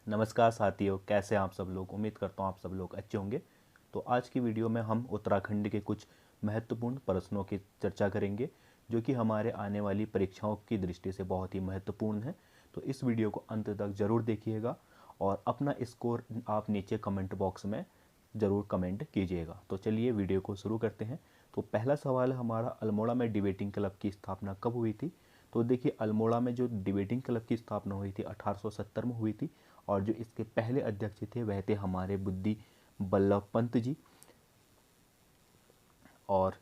नमस्कार साथियों, कैसे हैं आप सब लोग। उम्मीद करता हूँ आप सब लोग अच्छे होंगे। तो आज की वीडियो में हम उत्तराखंड के कुछ महत्वपूर्ण प्रश्नों की चर्चा करेंगे जो कि हमारे आने वाली परीक्षाओं की दृष्टि से बहुत ही महत्वपूर्ण है। तो इस वीडियो को अंत तक ज़रूर देखिएगा और अपना स्कोर आप नीचे कमेंट बॉक्स में ज़रूर कमेंट कीजिएगा। तो चलिए वीडियो को शुरू करते हैं। तो पहला सवाल है हमारा, अल्मोड़ा में डिबेटिंग क्लब की स्थापना कब हुई थी। तो देखिए, अल्मोड़ा में जो डिबेटिंग क्लब की स्थापना हुई थी 1870 में हुई थी और जो इसके पहले अध्यक्ष थे वह थे हमारे बुद्धि बल्लभ पंत जी। और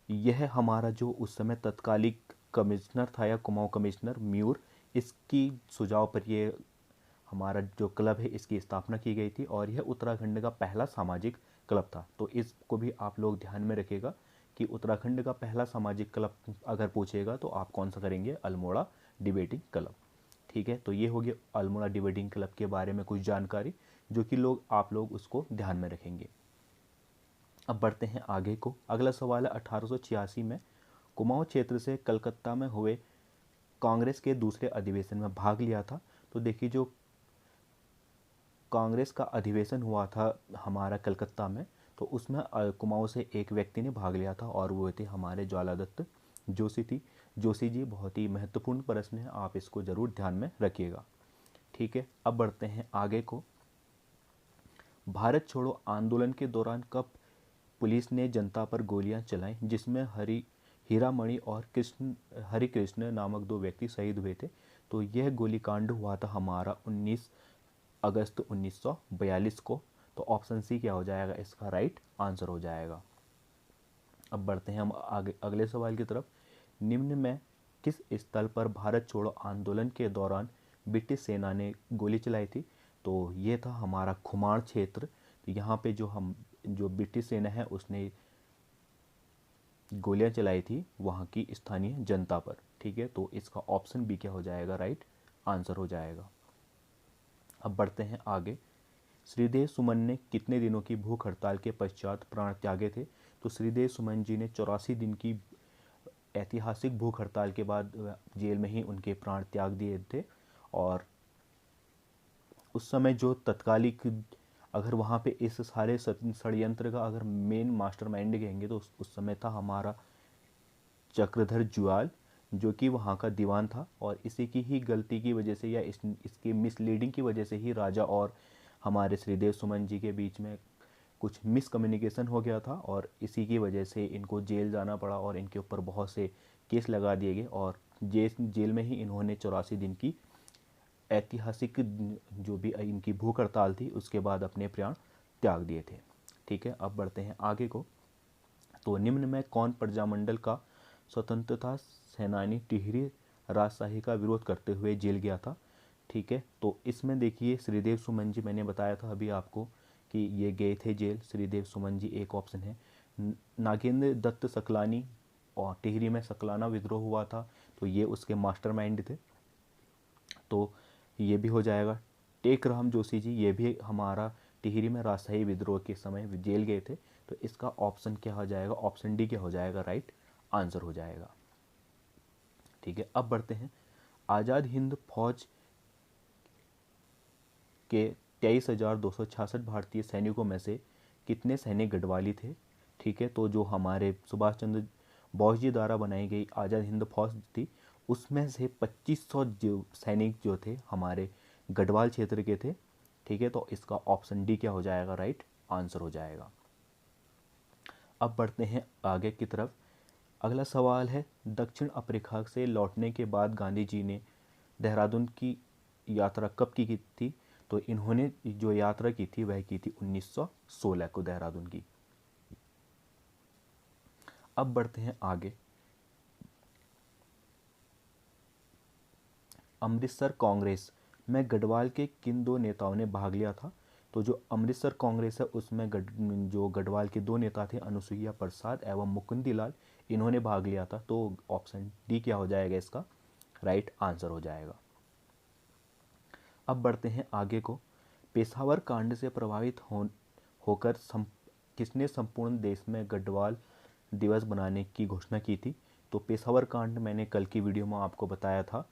यह हमारा जो उस समय तत्कालिक कमिश्नर था या कुमाऊं कमिश्नर म्यूर, इसकी सुझाव पर ये हमारा जो क्लब है इसकी स्थापना की गई थी और यह उत्तराखंड का पहला सामाजिक क्लब था। तो इसको भी आप लोग ध्यान में रखिएगा कि उत्तराखंड का पहला सामाजिक क्लब अगर पूछेगा तो आप कौन सा करेंगे, अल्मोड़ा डिबेटिंग क्लब। ठीक है, तो ये हो गया अल्मोड़ा डिबेटिंग क्लब के बारे में कुछ जानकारी जो कि आप लोग उसको ध्यान में रखेंगे। अब बढ़ते हैं आगे को। अगला सवाल है, 1886 में कुमाऊं क्षेत्र से कलकत्ता में हुए कांग्रेस के दूसरे अधिवेशन में भाग लिया था। तो देखिए, जो कांग्रेस का अधिवेशन हुआ था हमारा कलकत्ता में, तो उसमें कुमाऊं से एक व्यक्ति ने भाग लिया था और वो थे हमारे ज्वालादत्त जोशी जी। बहुत ही महत्वपूर्ण प्रश्न है, आप इसको ज़रूर ध्यान में रखिएगा। ठीक है, अब बढ़ते हैं आगे को। भारत छोड़ो आंदोलन के दौरान कब पुलिस ने जनता पर गोलियां चलाई जिसमें हीरामणि और हरि कृष्ण नामक दो व्यक्ति शहीद हुए थे। तो यह गोलीकांड हुआ था हमारा 19 अगस्त 1942 को। तो ऑप्शन सी क्या हो जाएगा, इसका राइट आंसर हो जाएगा। अब बढ़ते हैं हम आगे अगले सवाल की तरफ। निम्न में किस स्थल पर भारत छोड़ो आंदोलन के दौरान ब्रिटिश सेना ने गोली चलाई थी। तो ये था हमारा खुमाण क्षेत्र। तो यहाँ पे जो ब्रिटिश सेना है उसने गोलियां चलाई थी वहाँ की स्थानीय जनता पर। ठीक है, तो इसका ऑप्शन बी क्या हो जाएगा, राइट आंसर हो जाएगा। अब बढ़ते हैं आगे। श्रीदेव सुमन ने कितने दिनों की भूख हड़ताल के पश्चात प्राण त्यागे थे। तो श्रीदेव सुमन जी ने 84 दिन की ऐतिहासिक भूख हड़ताल के बाद जेल में ही उनके प्राण त्याग दिए थे। और उस समय जो तत्कालिक, अगर वहाँ पे इस सारे षड्यंत्र का अगर मेन मास्टरमाइंड कहेंगे तो उस समय था हमारा चक्रधर जुआल, जो कि वहाँ का दीवान था। और इसी की ही गलती की वजह से या इसकी मिसलीडिंग की वजह से ही राजा और हमारे श्रीदेव सुमन जी के बीच में कुछ मिसकम्युनिकेशन हो गया था और इसी की वजह से इनको जेल जाना पड़ा और इनके ऊपर बहुत से केस लगा दिए गए और जेल में ही इन्होंने 84 दिन की ऐतिहासिक जो भी इनकी भूख हड़ताल थी उसके बाद अपने प्राण त्याग दिए थे। ठीक है, अब बढ़ते हैं आगे को। तो निम्न में कौन प्रजामंडल का स्वतंत्रता सेनानी टिहरी राजशाही का विरोध करते हुए जेल गया था। ठीक है, तो इसमें देखिए श्रीदेव सुमन जी, मैंने बताया था अभी आपको कि ये गए थे जेल, श्रीदेव सुमन जी एक ऑप्शन है। नागेंद्र दत्त सकलानी, और टिहरी में सकलाना विद्रोह हुआ था तो ये उसके मास्टरमाइंड थे, तो ये भी हो जाएगा। टेकराम जोशी जी, ये भी हमारा टिहरी में राजशाही विद्रोह के समय जेल गए थे। तो इसका ऑप्शन क्या हो जाएगा, ऑप्शन डी क्या हो जाएगा, राइट आंसर हो जाएगा। ठीक है, अब बढ़ते हैं। आज़ाद हिंद फौज के 23,266 भारतीय सैनिकों में से कितने सैनिक गढ़वाली थे। ठीक है, तो जो हमारे सुभाष चंद्र बोस जी द्वारा बनाई गई आज़ाद हिंद फौज थी उसमें से 2500 जो सैनिक जो थे हमारे गढ़वाल क्षेत्र के थे। ठीक है, तो इसका ऑप्शन डी क्या हो जाएगा, राइट आंसर हो जाएगा। अब बढ़ते हैं आगे की तरफ। अगला सवाल है, दक्षिण अफ्रीका से लौटने के बाद गांधी जी ने देहरादून की यात्रा कब की थी। तो इन्होंने जो यात्रा की थी वह की थी 1916 को देहरादून की। अब बढ़ते हैं आगे। अमृतसर कांग्रेस में गढ़वाल के किन दो नेताओं ने भाग लिया था। तो जो अमृतसर कांग्रेस है उसमें जो गढ़वाल के दो नेता थे अनुसुईया प्रसाद एवं मुकुंदी लाल, इन्होंने भाग लिया था। तो ऑप्शन डी क्या हो जाएगा, इसका राइट आंसर हो जाएगा। अब बढ़ते हैं आगे को। पेशावर कांड से प्रभावित होकर किसने संपूर्ण देश में गढ़वाल दिवस बनाने की घोषणा की थी। तो पेशावर कांड मैंने कल की वीडियो में आपको बताया था,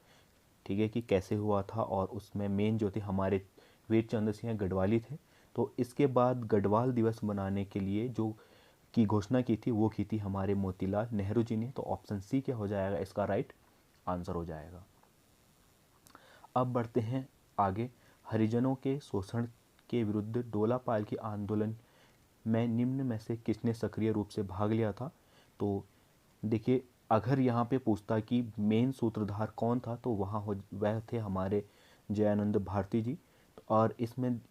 ठीक है, कि कैसे हुआ था और उसमें मेन जो थे हमारे वीरचंद्र सिंह गढ़वाली थे। तो इसके बाद गढ़वाल दिवस मनाने के लिए जो की घोषणा की थी वो की थी हमारे मोतीलाल नेहरू जी ने। तो ऑप्शन सी क्या हो जाएगा इसका राइट आंसर हो जाएगा। अब बढ़ते हैं आगे। हरिजनों के शोषण के विरुद्ध डोला पाल आंदोलन में निम्न में से किसने सक्रिय रूप से भाग लिया था? तो देखिए, अगर यहाँ पे पूछता कि मेन सूत्रधार कौन था तो वह थे हमारे जयानंद भारती जी। और इसमें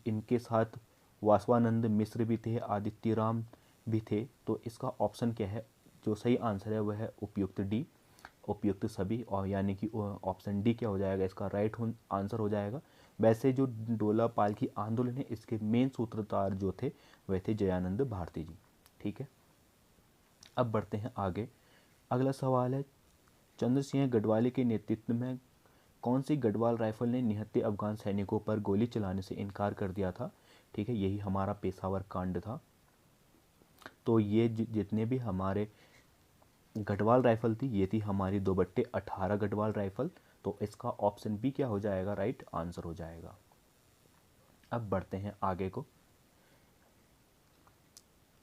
इनके साथ वासवानंद मिश्र भी थे, आदित्य राम भी थे। तो इसका ऑप्शन क्या है, जो सही आंसर है वह है उपयुक्त डी, उपयुक्त सभी। और यानी कि ऑप्शन डी क्या हो जाएगा इसका राइट आंसर हो जाएगा। वैसे जो डोला पाल की आंदोलन है इसके मेन सूत्रधार जो थे वह थे जयानंद भारती जी। ठीक है, अब बढ़ते हैं आगे। अगला सवाल है, चंद्र सिंह गढ़वाली के नेतृत्व में कौन सी गढ़वाल राइफल ने निहत्थे अफगान सैनिकों पर गोली चलाने से इनकार कर दिया था? ठीक है, यही हमारा पेशावर कांड था। तो ये जितने भी हमारे गढ़वाल राइफल थी ये थी हमारी 2/18 गढ़वाल राइफल। तो इसका ऑप्शन बी क्या हो जाएगा राइट आंसर हो जाएगा। अब बढ़ते हैं आगे को।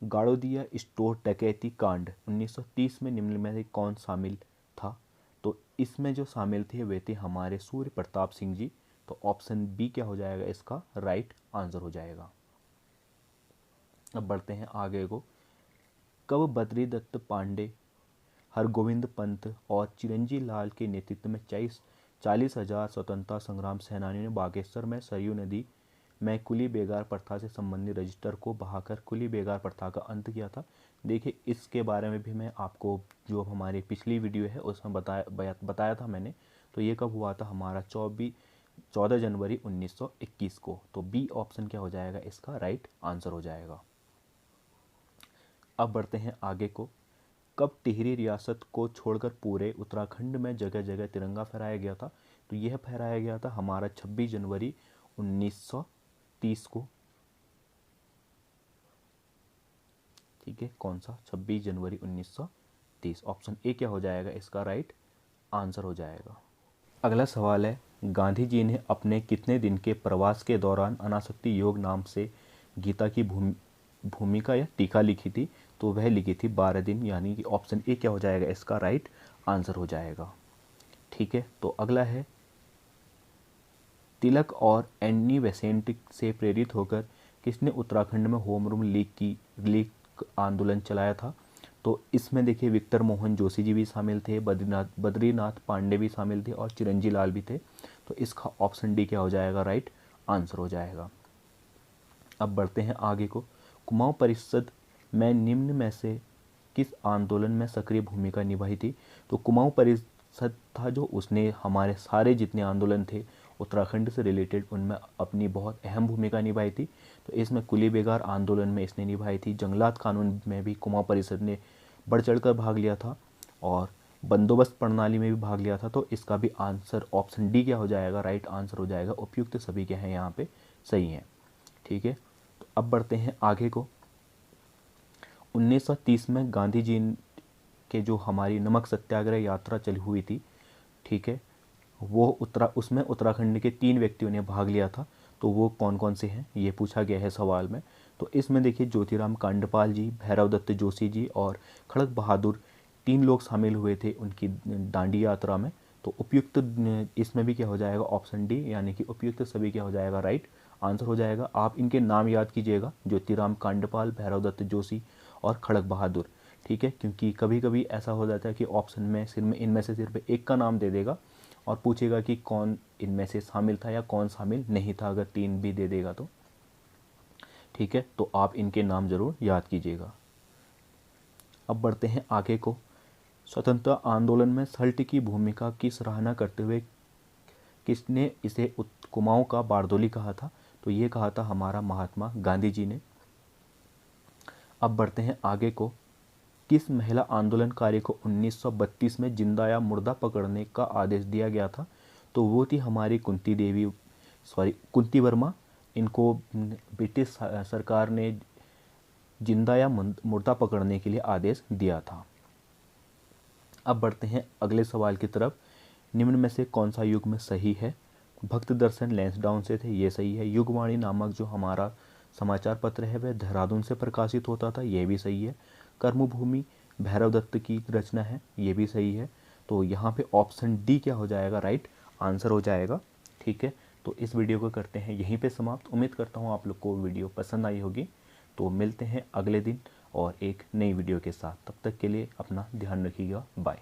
गाड़ोदिया स्टोर डकैती कांड 1930 में निम्न में से कौन शामिल था? तो इसमें जो शामिल थे वे थे हमारे सूर्य प्रताप सिंह जी। तो ऑप्शन बी क्या हो जाएगा इसका राइट आंसर हो जाएगा। अब बढ़ते हैं आगे को। कब बद्री दत्त पांडे, हरगोविंद पंत और चिरंजी लाल के नेतृत्व में 40,000 स्वतंत्रता संग्राम सेनानियों ने बागेश्वर में सरयू नदी में कुली बेगार प्रथा से संबंधित रजिस्टर को बहाकर कुली बेगार प्रथा का अंत किया था? देखिए, इसके बारे में भी मैं आपको जो हमारी पिछली वीडियो है उसमें बताया था मैंने। तो ये कब हुआ था हमारा 14 जनवरी 1921 को। तो बी ऑप्शन क्या हो जाएगा इसका राइट आंसर हो जाएगा। अब बढ़ते हैं आगे को। कब टिहरी रियासत को छोड़कर पूरे उत्तराखंड में जगह जगह तिरंगा फहराया गया था? तो यह फहराया गया था हमारा 26 जनवरी 1930 को। ठीक है, कौन सा 26 जनवरी 1930। ऑप्शन ए क्या हो जाएगा इसका राइट आंसर हो जाएगा। अगला सवाल है, गांधी जी ने अपने कितने दिन के प्रवास के दौरान अनासक्ति योग नाम से गीता की भूमिका या टीका लिखी थी? तो वह लिखी थी 12 दिन, यानी कि ऑप्शन ए क्या हो जाएगा इसका राइट आंसर हो जाएगा। ठीक है, तो अगला है, तिलक और एनी बेसेंट से प्रेरित होकर किसने उत्तराखंड में होम रूल लीग आंदोलन चलाया था? तो इसमें देखिए विक्टर मोहन जोशी जी भी शामिल थे, बद्रीनाथ पांडे भी शामिल थे और चिरंजी लाल भी थे। तो इसका ऑप्शन डी क्या हो जाएगा राइट आंसर हो जाएगा। अब बढ़ते हैं आगे को। कुमाऊं परिषद में निम्न में से किस आंदोलन में सक्रिय भूमिका निभाई थी? तो कुमाऊं परिषद था जो उसने हमारे सारे जितने आंदोलन थे उत्तराखंड से रिलेटेड उनमें अपनी बहुत अहम भूमिका निभाई थी। तो इसमें कुली बेगार आंदोलन में इसने निभाई थी, जंगलात कानून में भी कुमाऊं परिषद ने बढ़ चढ़कर भाग लिया था और बंदोबस्त प्रणाली में भी भाग लिया था। तो इसका भी आंसर ऑप्शन डी क्या हो जाएगा राइट आंसर हो जाएगा। उपयुक्त सभी क्या हैं यहाँ पे सही हैं। ठीक है, तो अब बढ़ते हैं आगे को। 1930 में गांधी जी के जो हमारी नमक सत्याग्रह यात्रा चली हुई थी, ठीक है, वो उसमें उत्तराखंड के 3 व्यक्तियों ने भाग लिया था। तो वो कौन कौन से हैं ये पूछा गया है सवाल में। तो इसमें देखिए ज्योतिराम कांडपाल जी, भैरव दत्त जोशी जी और खड़क बहादुर 3 लोग शामिल हुए थे उनकी दांडी यात्रा में। तो उपयुक्त इसमें भी क्या हो जाएगा ऑप्शन डी, यानी कि उपयुक्त सभी क्या हो जाएगा राइट आंसर हो जाएगा। आप इनके नाम याद कीजिएगा, ज्योतिराम कांडपाल, भैरव दत्त जोशी और खड़क बहादुर। ठीक है, क्योंकि कभी कभी ऐसा हो जाता है कि ऑप्शन में सिर्फ इनमें से सिर्फ एक का नाम दे देगा और पूछेगा कि कौन इनमें से शामिल था या कौन शामिल नहीं था, अगर 3 भी दे देगा तो। ठीक है, तो आप इनके नाम जरूर याद कीजिएगा। अब बढ़ते हैं आगे को। स्वतंत्रता आंदोलन में सल्ट की भूमिका की सराहना करते हुए किसने इसे कुमाऊं का बारदोली कहा था? तो ये कहा था हमारा महात्मा गांधी जी ने। अब बढ़ते हैं आगे को। किस महिला आंदोलनकारी को 1932 में जिंदा या मुर्दा पकड़ने का आदेश दिया गया था? तो वो थी हमारी कुंती वर्मा। इनको ब्रिटिश सरकार ने जिंदा या मुर्दा पकड़ने के लिए आदेश दिया था। अब बढ़ते हैं अगले सवाल की तरफ। निम्न में से कौन सा युग्म सही है? भक्त दर्शन लैंसडाउन से थे, ये सही है। युगवाणी नामक जो हमारा समाचार पत्र है वह देहरादून से प्रकाशित होता था, ये भी सही है। कर्मभूमि भैरव दत्त की रचना है, ये भी सही है। तो यहाँ पे ऑप्शन डी क्या हो जाएगा, राइट आंसर हो जाएगा। ठीक है, तो इस वीडियो को करते हैं यहीं पे समाप्त। उम्मीद करता हूँ आप लोग को वीडियो पसंद आई होगी। तो मिलते हैं अगले दिन और एक नई वीडियो के साथ। तब तक के लिए अपना ध्यान रखिएगा, बाय।